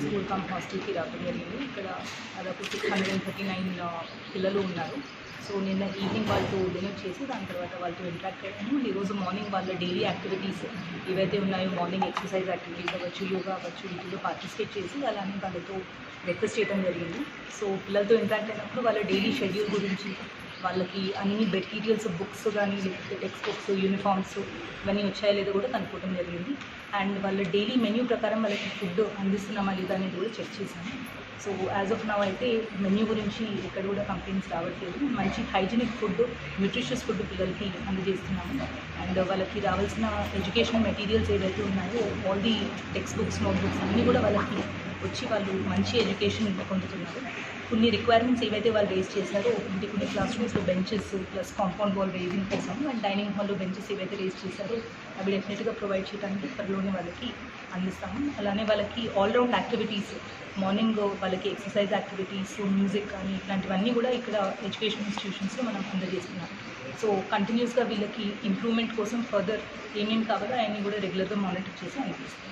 School come హాస్టల్కి రావడం జరిగింది. ఇక్కడ దాదాపు 639 పిల్లలు ఉన్నారు. సో నిన్న ఈవినింగ్ వాళ్ళతో డిన్నర్ చేసి దాని తర్వాత వాళ్ళతో ఇంటరాక్ట్ అయ్యాము. ఈరోజు మార్నింగ్ వాళ్ళ డైలీ యాక్టివిటీస్ ఏవైతే ఉన్నాయో, మార్నింగ్ ఎక్సర్సైజ్ యాక్టివిటీస్ అవ్వచ్చు, యోగా అవ్వచ్చు, వీటిలో పార్టిసిపేట్ చేసి అలానే వాళ్ళతో బ్రేక్ఫాస్ట్ చేయడం జరిగింది. సో పిల్లలతో ఇంటరాక్ట్ అయినప్పుడు వాళ్ళ డైలీ షెడ్యూల్ గురించి, వాళ్ళకి అన్ని మెటీరియల్స్, బుక్స్ కానీ లేకపోతే టెక్స్ట్ బుక్స్, యూనిఫామ్స్ ఇవన్నీ వచ్చాయో లేదో కూడా కనుక్కోవడం జరిగింది. అండ్ వాళ్ళ డైలీ మెన్యూ ప్రకారం వాళ్ళకి ఫుడ్ అందిస్తున్నామా లేదా అనేది కూడా చెక్ చేశాము. సో యాజ్ ఆఫ్ నౌ అయితే మెన్యూ గురించి ఎక్కడ కూడా కంప్లైంట్స్ రావట్లేదు. మంచి హైజీనిక్ ఫుడ్, న్యూట్రిషియస్ ఫుడ్ పిల్లలకి అందజేస్తున్నాము. అండ్ వాళ్ళకి రావాల్సిన ఎడ్యుకేషనల్ మెటీరియల్స్ ఏవైతే ఉన్నాయో, all the text books, notebooks అన్నీ కూడా వాళ్ళకి వచ్చి వాళ్ళు మంచి ఎడ్యుకేషన్ పొందుతున్నారు. కొన్ని రిక్వైర్మెంట్స్ ఏవైతే వాళ్ళు రేజ్ చేశారో, కొన్ని క్లాస్ రూమ్స్లో benches plus compound wall raising కోసం అండ్ డైనింగ్ హాల్లో బెంచెస్ ఏవైతే రేజ్ చేశారో అవి డెఫినెట్గా ప్రొవైడ్ చేయడానికి త్వరలోనే వాళ్ళకి అందిస్తాము. అలానే వాళ్ళకి ఆల్రౌండ్ యాక్టివిటీస్, మార్నింగ్ వాళ్ళకి ఎక్సర్సైజ్ యాక్టివిటీస్, మ్యూజిక్ కానీ ఇట్లాంటివన్నీ కూడా ఇక్కడ ఎడ్యుకేషన్ ఇన్స్టిట్యూషన్స్లో మనం అందజేస్తున్నాం. సో కంటిన్యూస్గా వీళ్ళకి ఇంప్రూవ్మెంట్ కోసం ఫర్దర్ ఏమేమి కావాలో అవన్నీ కూడా రెగ్యులర్గా మానిటర్ చేసి అనిపిస్తాం.